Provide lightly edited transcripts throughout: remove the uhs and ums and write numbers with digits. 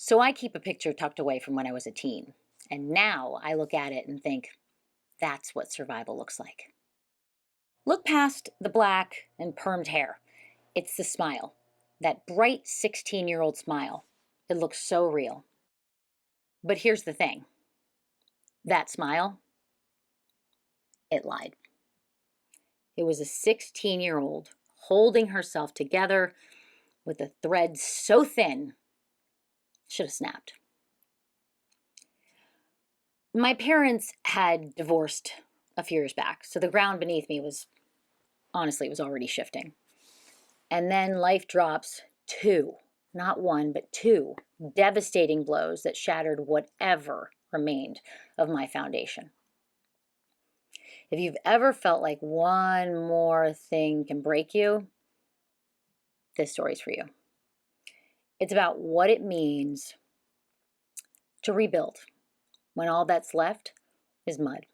So I keep a picture tucked away from when I was a teen. And now I look at it and think, that's what survival looks like. Look past the black and permed hair. It's the smile. That bright 16-year-old smile. It looks so real. But here's the thing. That smile, it lied. It was a 16-year-old holding herself together with a thread so thin, should have snapped. My parents had divorced a few years back, so the ground beneath me was already shifting. And then life drops two, not one, but two devastating blows that shattered whatever remained of my foundation. If you've ever felt like one more thing can break you, this story's for you. It's about what it means to rebuild when all that's left is mud.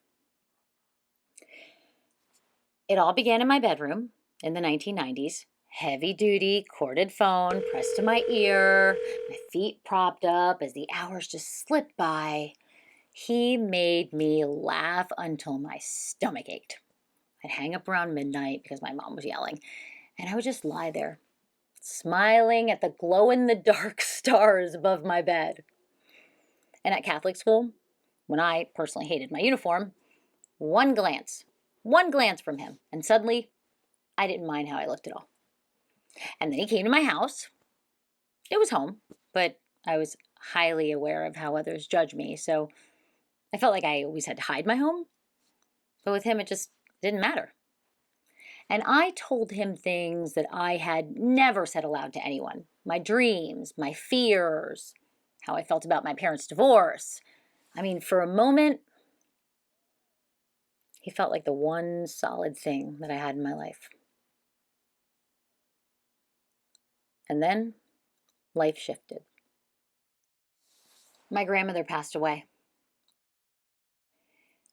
It all began in my bedroom in the 1990s. Heavy duty, corded phone pressed to my ear, my feet propped up as the hours just slipped by. He made me laugh until my stomach ached. I'd hang up around midnight because my mom was yelling, and I would just lie there, smiling at the glow-in-the-dark stars above my bed. And at Catholic school, when I personally hated my uniform, one glance from him, and suddenly I didn't mind how I looked at all. And then he came to my house. It was home, but I was highly aware of how others judge me, so I felt like I always had to hide my home. But with him, it just didn't matter. And I told him things that I had never said aloud to anyone. My dreams, my fears, how I felt about my parents' divorce. I mean, for a moment, he felt like the one solid thing that I had in my life. And then life shifted. My grandmother passed away.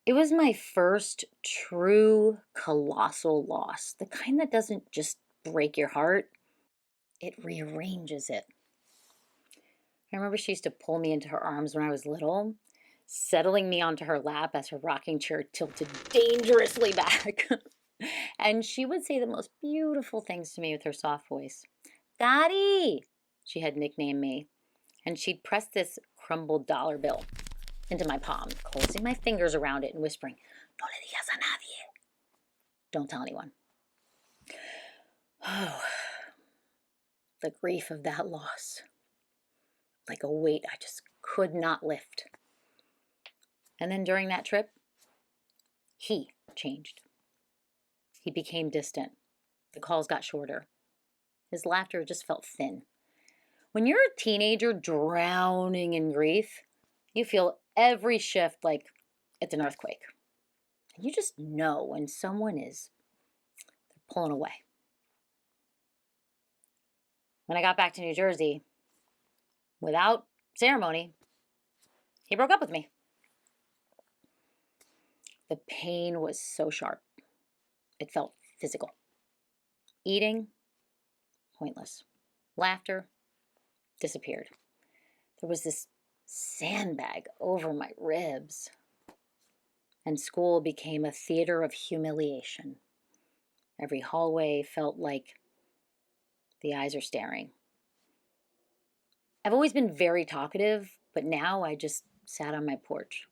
It was my first true colossal loss, the kind that doesn't just break your heart, it rearranges it. I remember she used to pull me into her arms when I was little, settling me onto her lap as her rocking chair tilted dangerously back. And she would say the most beautiful things to me with her soft voice. Daddy, she had nicknamed me. And she'd press this crumbled dollar bill into my palm, closing my fingers around it and whispering, "No le digas a nadie." Don't tell anyone. Oh, the grief of that loss. Like a weight I just could not lift. And then during that trip, he changed. He became distant. The calls got shorter. His laughter just felt thin. When you're a teenager drowning in grief, you feel every shift like it's an earthquake. And you just know when someone is pulling away. When I got back to New Jersey, without ceremony, he broke up with me. The pain was so sharp. It felt physical. Eating, pointless. Laughter, disappeared. There was this sandbag over my ribs. And school became a theater of humiliation. Every hallway felt like the eyes are staring. I've always been very talkative, but now I just sat on my porch.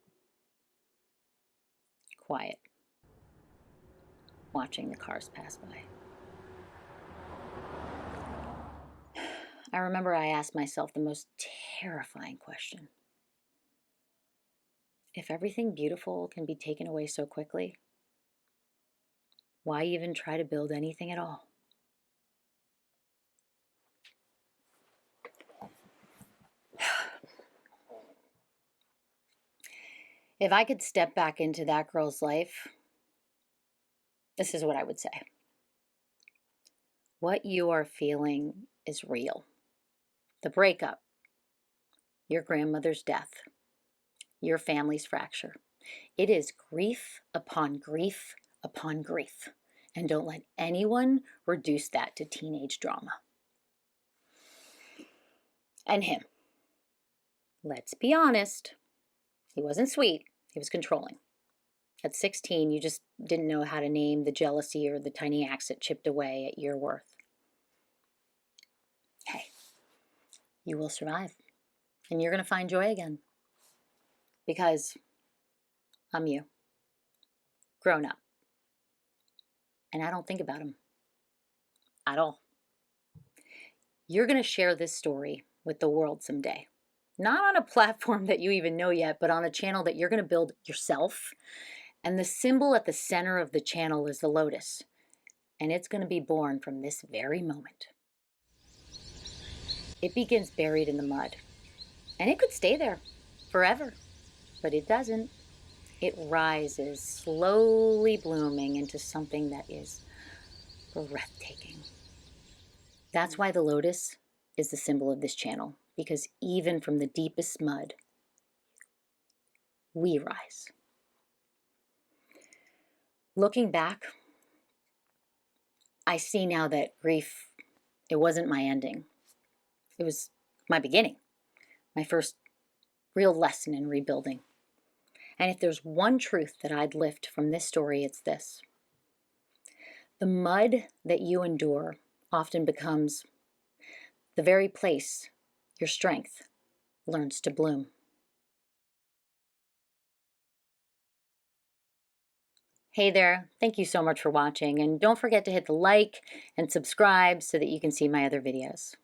Quiet. Watching the cars pass by. I remember I asked myself the most terrifying question. If everything beautiful can be taken away so quickly, why even try to build anything at all? If I could step back into that girl's life, this is what I would say. What you are feeling is real. The breakup, your grandmother's death, your family's fracture. It is grief upon grief upon grief. And don't let anyone reduce that to teenage drama. And him. Let's be honest. He wasn't sweet. He was controlling. At 16, you just didn't know how to name the jealousy or the tiny axe that chipped away at your worth. Hey, you will survive. And you're going to find joy again. Because I'm you. Grown up. And I don't think about him. At all. You're going to share this story with the world someday. Not on a platform that you even know yet, but on a channel that you're going to build yourself. And the symbol at the center of the channel is the lotus. And it's going to be born from this very moment. It begins buried in the mud. And it could stay there forever. But it doesn't. It rises, slowly blooming into something that is breathtaking. That's why the lotus is the symbol of this channel, because even from the deepest mud, we rise. Looking back, I see now that grief, it wasn't my ending. It was my beginning, my first real lesson in rebuilding. And if there's one truth that I'd lift from this story, it's this. The mud that you endure often becomes the very place your strength learns to bloom. Hey there, thank you so much for watching, and don't forget to hit the like and subscribe so that you can see my other videos.